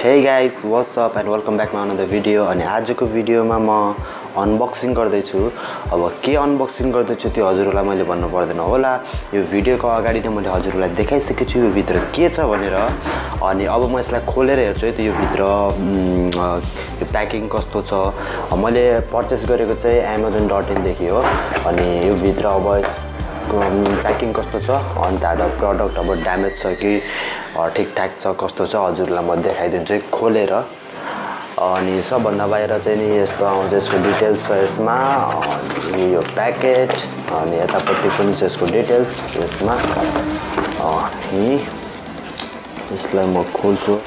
Hey guys, what's up and welcome back to another video. अनि आजको भिडियोमा म अनबक्सिङ गर्दै छु. अब के अनबक्सिङ गर्दै छु त्यो हजुरहरुलाई मैले भन्नु पर्दैन होला. यो भिडियोको अगाडि नै मैले हजुरहरुलाई देखाइसकेको छु यो भित्र के छ भनेर. अनि अब म यसलाई खोलेर हेर्छु है त यो भित्र यो प्याकिङ कस्तो छ. मैले पर्चेस गरेको चाहिँ amazon.in देखि हो. अनि यो भित्र अब प्याकिङ कस्तो छ अनि त्यहाँबाट प्रोडक्ट अब ड्यामेज छ कि ठिकठाक छ कस्तो छ हजुरलाई म देखाइदिन्छु खोलेर. अनि सबभन्दा बाहिर चाहिँ नि यस्तो आउँछ यसको डिटेल्स छ यसमा. अनि यो प्याकेट अनि यतापट्टि पनि छ यसको डिटेल्स यसमा. अनि यसलाई म खोल्छु.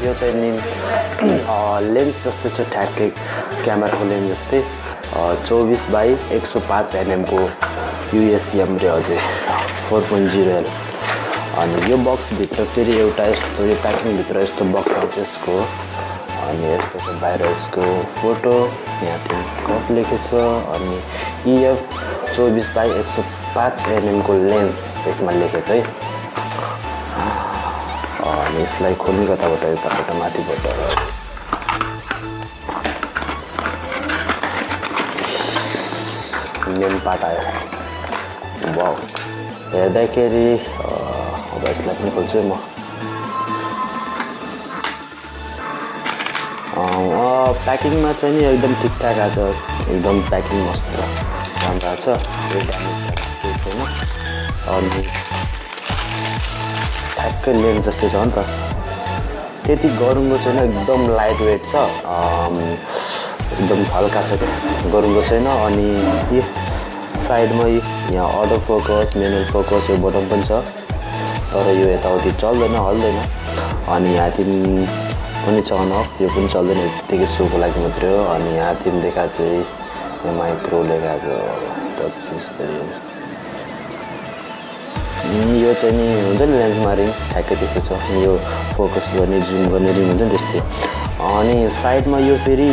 यो चाहिँ नि लेन्स जस्तो छ ठ्याक्कै क्यामेराको लेन्स जस्तै 24/105 mm को USM रे अझै 4.0L. अनि यो बक्स भित्र फेरि एउटा यस्तो यो प्याकिङ भित्र यस्तो बक्स आउँछ यसको. अनि यस्तो छ बाहिर यसको फोटो यहाँ चाहिँ कप लेखेको छ. अनि EF 24/105 mm को लेन्स यसमा लेखेको छ है. अनि यसलाई खोल्नु कताबाट यताबाट माथिबाट मेन पार्ट आयो. वाउ हेर्दाखेरि अब यसलाई पनि खोल्छु म. प्याकिङमा चाहिँ नि एकदम ठिकठाक आछ. एकदम प्याकिङ मस्त राम्रो छ. केही ड्यामेज छैन. अनि ठ्याक्कै लेन्स जस्तै छ नि त. त्यति गरुङ्गो छैन एकदम लाइट वेट छ. एकदम हल्का छ गरुङ्गो छैन. अनि यो साइडमा यहाँ अटो फोकस म्यानुअल फोकस यो बटन पनि छ. तर यो यताउति चल्दैन हल्दैन. अनि यहाँ तिन पनि छ अन अफ यो पनि चल्दैन यतिकै सोको लागि मात्रै हो. अनि यहाँ तिन देखा चाहिँ यो माइक्रो लेखाएको टच एक्सपिरियन्स. यो चाहिँ नि हुँदैन लेन्समा रिङ ठ्याक्कै त्यस्तो छ. यो फोकस गर्ने जुम गर्ने रिङ हुन्छ नि त्यस्तै. अनि साइडमा यो फेरि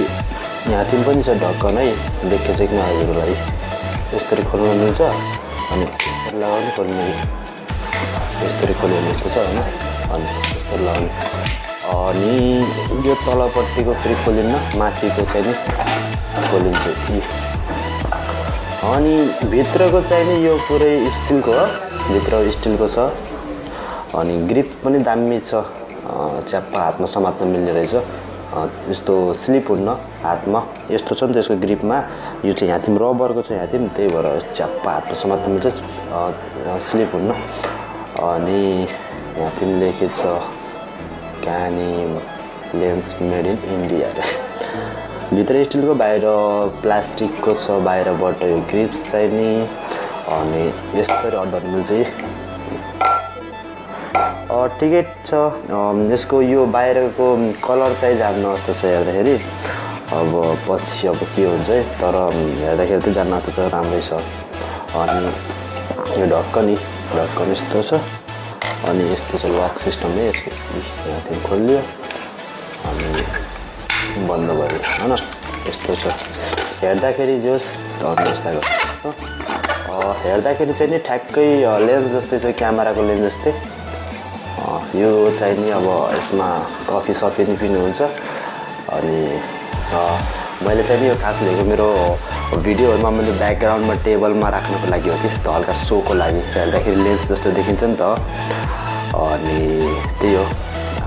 यहाँ तिन पनि छ ढक्कन है. देखेको चाहिँ किन हजुरलाई यस्तरी खोल्नु मिल्छ. अनि लगाउने खोल्नु यस्तरी खोल्यो भने यस्तो छ होइन. अनि यस्तो लगाउने. अनि यो तलपट्टिको फेरि खोलिन्न माथिको चाहिँ नि खोलिन्छ. अनि भित्रको चाहिँ नि यो पुरै स्टिलको हो. भित्र स्टिलको छ. अनि ग्रिप पनि दामी छ. च्याप्पा हातमा समात्न मिल्ने रहेछ. यस्तो स्लिप हुन्न हातमा यस्तो छ नि त यसको ग्रिपमा. यो चाहिँ यहाँ तिम्रो रबरको छ यहाँ तिमी त्यही भएर च्याप्पा हातमा समात्न मिल्छ स्लिप हुन्न. अनि यहाँ तिमी लेखेको छ Kayani lens made in India. भित्र स्टिलको बाहिर प्लास्टिकको छ. बाहिरबाट यो ग्रिप्स चाहिँ नि. अनि यस्तरी अर्डर मिल्छ. ठिकै छ. यसको यो बाहिरको कलर चाहिँ जान्न जस्तो छ हेर्दाखेरि. अब पछि अब के हुन्छ है. तर हेर्दाखेरि चाहिँ जान्न जस्तो छ राम्रै छ. अनि यो ढक्कन यस्तो छ. अनि यस्तो छ लक सिस्टम है यसको. यहाँ चाहिँ खोल्यो अनि बन्द भयो होइन. यस्तो छ हेर्दाखेरि जोस् यस्ता हेर्दाखेरि चाहिँ नि ठ्याक्कै लेन्स जस्तै छ क्यामेराको लेन्स जस्तै. यो चाहिँ नि अब यसमा कफी सफी नि पिउनुहुन्छ. अनि मैले चाहिँ नि यो खास लिएको मेरो भिडियोहरूमा मैले ब्याकग्राउन्डमा टेबलमा राख्नको लागि हो. त्यस्तो हल्का सोको लागि हेर्दाखेरि लेन्स जस्तो देखिन्छ नि त. अनि त्यही हो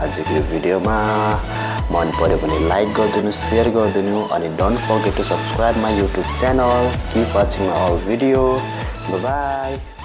आजको यो भिडियोमा. मन पर्यो भने लाइक गरिदिनु सेयर गरिदिनु. अनि don't forget to subscribe my YouTube channel. Keep watching my all video. Bye bye.